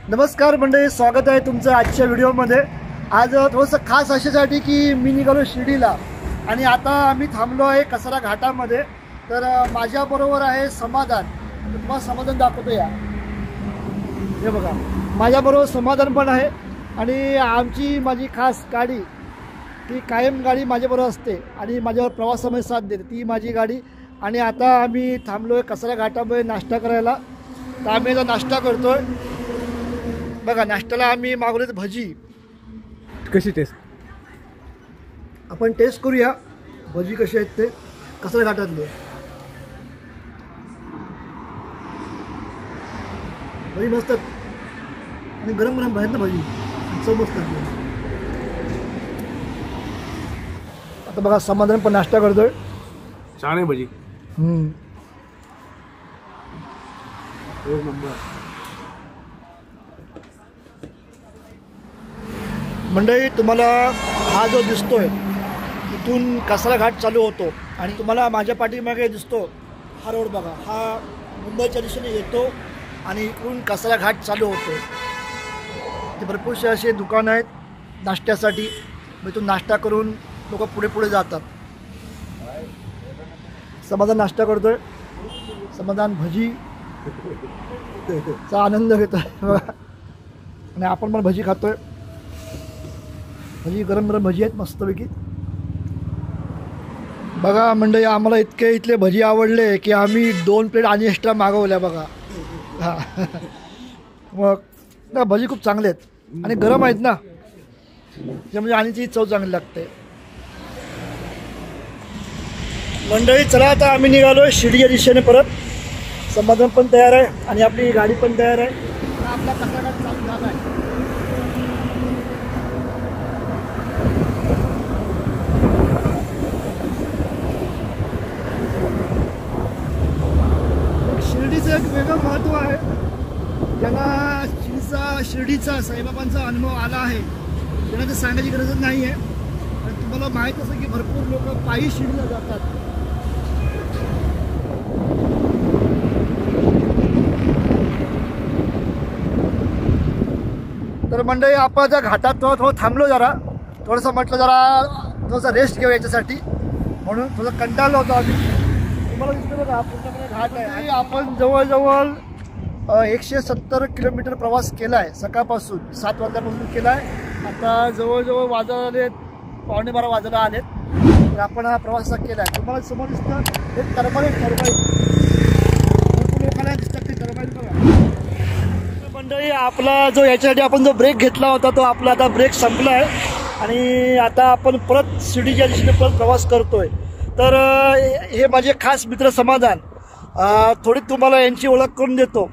नमस्कार मंडळी, स्वागत आहे तुमचं आजच्या व्हिडिओमध्ये। आज थोडंसं खास अशासाठी की मी निघालो शिर्डीला आणि आता आम्ही थांबलो आहे कसरा घाटामध्ये। तर माझ्याबरोबर आहे समाधान। तुम्हाला समाधान दाखवतो या, हे बघा माझ्याबरोबर समाधान पण आहे आणि माझी खास गाडी, ती कायम गाडी माझ्याबरोबर असते आणि माझ्यावर प्रवासामध्ये साथ देते, ती माझी गाडी। आणि आता आम्ही थांबलो आहे कसरा घाटामध्ये नाश्ता करायला। तर आम्ही आता नाश्ता करतोय बघा। नाश्त्याला आम्ही मागवले भजी। कशी टेस्ट आपण टेस्ट करूया भजी कशी आहेत ते कसरा घाटातले। भजी मस्त आणि गरम गरम आहेत ना भजी, चव मस्त आहे। आता बघा समाधान पण नाश्ता करतोय। छान आहे भजी। एक नंबर। मंडळी, तुम्हाला हा जो दिसतोय इथून कसरा घाट चालू होतो आणि तुम्हाला माझ्या पाठीमागे दिसतो हा रोड बघा, हा मुंबईच्या दिशेने येतो आणि इकडून कसरा घाट चालू होतो। ते भरपूरसे असे दुकानं आहेत नाश्त्यासाठी, इथून नाश्ता करून लोक पुढे पुढे जातात। समाधान नाश्ता करतोय, समाधान भजी चा आनंद घेतोय आणि आपण पण भजी खातोय। भजी गरम गरम भजी आहेत मस्तपैकी। बघा मंडळी, आम्हाला इतके इथले भजी आवडले की आम्ही 2 प्लेट आणि एक्स्ट्रा मागवल्या बघा। हां मग ना, भजी खूप चांगले आहेत आणि गरम आहेत ना, त्यामुळे आणि ती चव चांगली लागते। मंडळी चला, आता आम्ही निघालो शिर्डीच्या दिशेने परत। समाधान पण तयार आहे आणि आपली गाडी पण तयार आहे। आपला कसरा घाट चालू झाला आहे। शिर्डीचं एक वेगळं महत्त्व आहे, ज्याला शिर्डीचा साईबाबांचा अनुभव आला आहे त्यांना ते सांगायची गरजच नाही आहे। आणि तुम्हाला माहीत असेल की भरपूर लोक पायी शिर्डीला जातात। तर मंडळी, आपण त्या घाटात थोडं थांबलो, जरा थोडंसं म्हटलं जरा थोडंसं रेस्ट घेऊ याच्यासाठी, म्हणून थोडं कंटाळलो होतो आम्ही। तुम्हाला दिसतं बघा पूर्णपणे घाट आहे आणि आपण जवळजवळ 170 किलोमीटर प्रवास केला आहे सकाळपासून, 7 वाजल्यापासून केला आहे। आता जवळजवळ वाजायला आलेत 11:15 वाजायला आलेत। तर आपण हा प्रवास केला आहे। तुम्हाला समोर दिसतं हे टरबाईन भरपूर लोकांना दिसतात ते टरबाईन बघा। मंडळी, आपला जो याच्यासाठी आपण जो ब्रेक घेतला होता तो आपला आता ब्रेक संपला आहे आणि आता आपण परत शिर्डीच्या दिशेने परत प्रवास करतोय। तर हे माझे खास मित्र समाधान, थोडी तुम्हाला यांची ओळख करून देतो।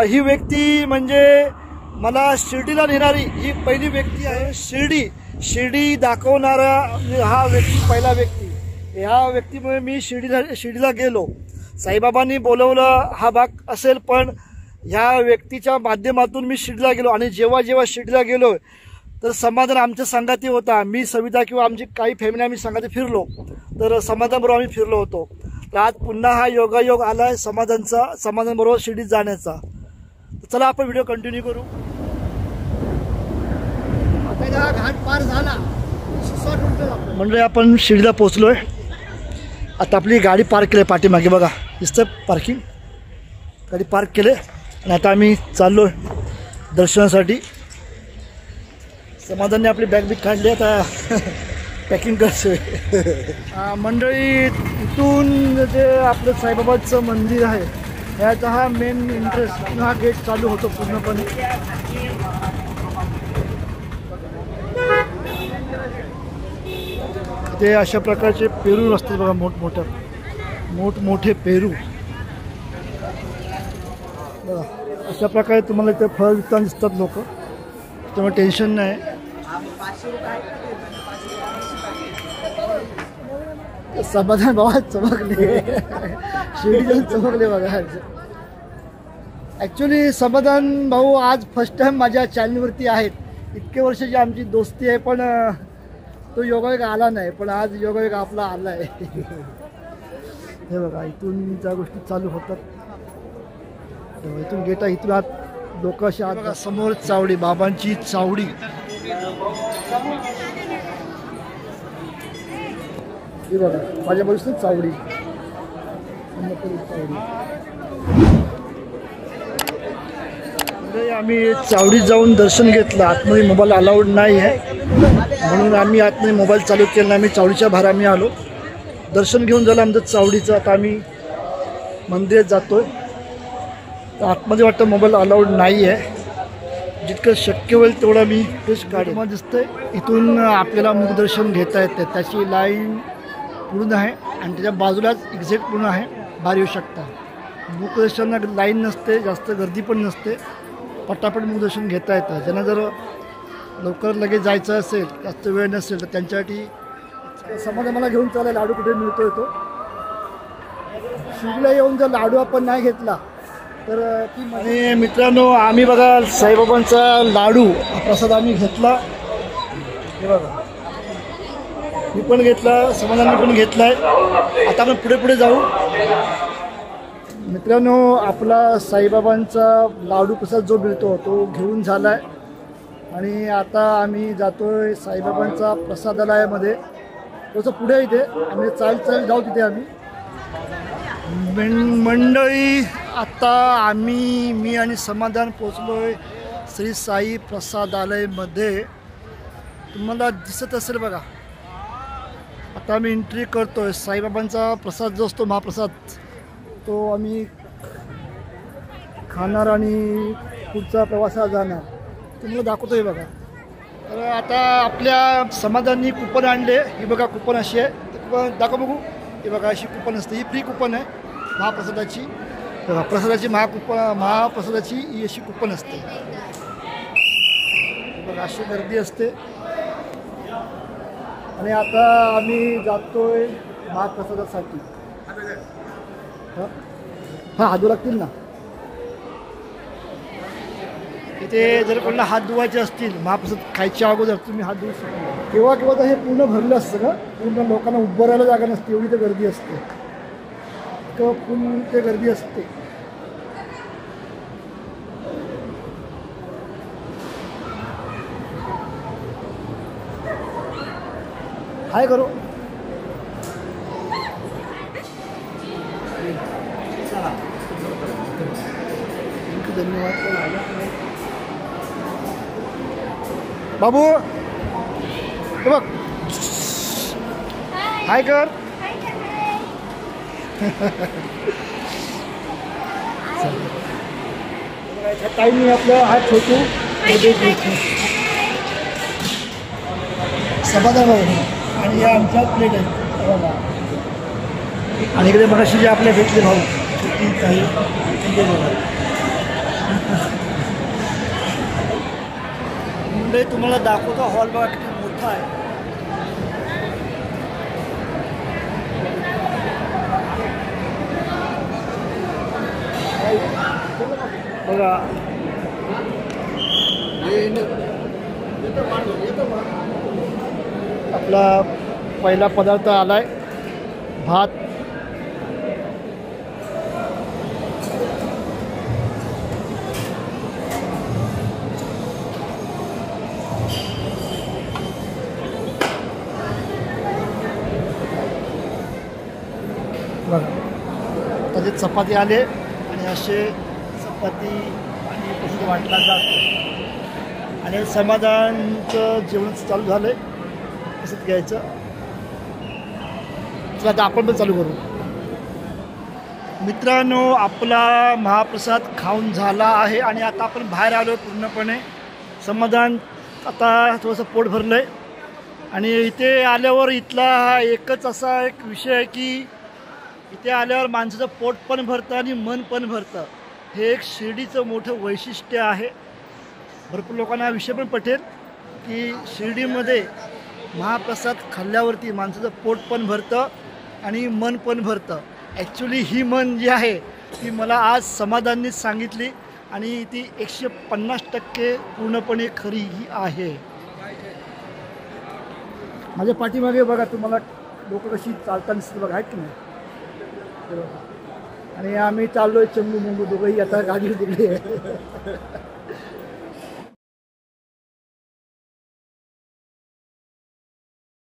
ही व्यक्ती म्हणजे मला शिर्डीला नेणारी ही पहिली व्यक्ती आहे। शिर्डी दाखवणारा हा व्यक्ती पहिला व्यक्ती। ह्या व्यक्तीमुळे मी शिर्डीला गेलो। साईबाबांनी बोलवलं हा भाग असेल, पण ह्या व्यक्तीच्या माध्यमातून मी शिर्डीला गेलो। आणि जेव्हा शिर्डीला गेलो तर समाधान आमच्या संगाती होता। मी सविता किंवा आमची काही फॅमिली आम्ही संगाती फिरलो, तर समाधानबरोबर आम्ही फिरलो होतो। तर आज पुन्हा हा योगायोग आला आहे समाधानबरोबर शिर्डीत जाण्याचा। चला आपण व्हिडिओ कंटिन्यू करू। आता हा घाट पार झाला म्हणजे आपण शिर्डीला पोचलोय। आता आपली गाडी पार्क केली पाठीमागे बघा, दिसतं पार्किंग, गाडी पार्क केले आणि आता आम्ही चाललो दर्शनासाठी। समाधानने आपली बॅग बिग काढली, आता पॅकिंग करतोय। मंडळी, इथून जे आपलं साईबाबाचं मंदिर आहे याचा हा मेन एंट्रन्स, हा गेट चालू होतो पूर्णपणे। ते अशा प्रकारचे पेरू असतात बघा, मोठमोठे पेरू बघा। अशा प्रकारे तुम्हाला इथे फळ विकताना दिसतात लोक, त्यामुळे टेन्शन नाही। समाधान बाबा चमकले, शिर्डीला चमकले बघा। ॲक्च्युली समाधान भाऊ आज फर्स्ट टाइम माझ्या चॅनलवरती आहेत। इतके वर्षाची आमची दोस्ती आहे, पण तो योगायोग आला नाही, पण आज योगायोग आपला आला आहे। हे बघा, इथून ज्या गोष्टी चालू होतात, इथून गेट आहे, इथून आत लोक अशी आत बघा, समोर चावडी, बाबांची चावडी. हे बघा माझ्या बाजूस चावडी. आम्ही चावडीत जाऊन दर्शन घेतलं. आतमध्ये मोबाईल अलाउड नाही आहे म्हणून आम्ही आतमध्ये मोबाईल चालू केला. आम्ही चावडीच्या बाहेर आम्ही आलो, दर्शन घेऊन झालं आमचं चावडीचं. आता आम्ही मंदिरात जातोय. तर आतमध्ये वाटतं मोबाईल अलाउड नाही आहे. जितकं शक्य होईल तेवढा मी तेच काढून दिसतंय. इथून आपल्याला मुखदर्शन घेता येतं. त्याची लाईन पूर्ण आहे आणि त्याच्या बाजूलाच एक्झॅक्ट पूर्ण आहे, बाहेर येऊ शकता. मुखदर्शनाला लाईन नसते, जास्त गर्दी पण नसते, पटापट मुखदर्शन घेता येतं. ज्यांना जर लवकर लगेच जायचं असेल, जास्त वेळ नसेल, तर त्यांच्यासाठी समाजा मला घेऊन चालेल. लाडू कुठे मिळतोय तो शिर्डीला येऊन जर लाडू आपण नाही घेतला तर ती. आणि मित्रांनो, आम्ही बघा साईबाबांचा लाडू प्रसाद आम्ही घेतला. हे बघा मी पण घेतला, समाधानी पण घेतला आहे. आता आपण पुढे पुढे जाऊ. मित्रांनो, आपला साईबाबांचा लाडू प्रसाद जो मिळतो तो घेऊन झाला आहे आणि आता आम्ही जातोय साईबाबांचा प्रसादालयामध्ये. थोडंसं पुढे इथे आम्ही चाल जाऊ. तिथे आम्ही मंडळी आता मी आणि समाधान पोचलोय श्री साई प्रसादालयमध्ये. तुम्हाला दिसत असेल बघा. आता आम्ही एंट्री करतोय. साईबाबांचा प्रसाद जो असतो, महाप्रसाद, तो आम्ही खाणार आणि पुढचा प्रवासाला जाणार. तुम्हाला दाखवतोय बघा. तर आता आपल्या समाधानी कुपन आणले. ही बघा कुपन अशी आहे. कुपन दाखव बघू. ही बघा अशी कुपन असते. ही फ्री कुपन आहे महाप्रसादाची. प्रसादाची महाप्रसादाची ही अशी कुपन असते. बघा अशी गर्दी असते. आणि आता आम्ही जातोय महाप्रसादासाठी. हां हात धुवू लागतील ना. इथे जर कोणाला हात धुवायचे असतील महाप्रसाद खायच्या अगोदर तुम्ही हात धुवू शकता. केव्हा तर हे पूर्ण भरलं असतं का, पूर्ण लोकांना उभं राहायला जागा नसते, एवढी तर गर्दी असते. इतकं पूर्ण ते गर्दी असते. हाय करू. धन्यवाद बाबू. बघ हाय कर. टाईम आपलं हा छोटू समाधान आणि या आमच्या प्लेट आहेत. आणि इकडे मगाशी जे आपल्या भेटले भाऊ काही म्हणजे तुम्हाला दाखवतो. हॉल बघा किती मोठा आहे. बघा आपला पहिला पदार्थ आलाय, भात. बघा त्याचे चपाती आले आणि असे चपाती आणि कसं वाटला जात. आणि समाधानचं जेवण चालू झालं आहे. कसं घ्यायचं. चला आता आपण पण चालू करू. मित्रांनो, आपला महाप्रसाद खाऊन झाला आहे आणि आता आपण बाहेर आलो पूर्णपणे. समाधान आता थोडंसं पोट भरलं आहे. आणि इथे आल्यावर इथला हा एकच असा एक विषय आहे की इथे आल्यावर माणसाचं पोट पण भरतं आणि मन पण भरतं. हे एक शिर्डीचं मोठं वैशिष्ट्य आहे. भरपूर लोकांना हा विषय पण पटेल की शिर्डीमध्ये महाप्रसाद खाल्ल्यावरती माणसाचं पोट पण भरतं आणि मन पण भरतं. ॲक्च्युली ही मन जी आहे ती मला आज समाधानीच सांगितली आणि ती 150% पूर्णपणे खरी ही आहे. माझ्या पाठीमागे बघा तुम्हाला लोक कशी चालताना दिसतात बघा, आहेत की नाही. आणि आम्ही चाललोय चंगू मंगू दोघंही आता गाडी दिली आहे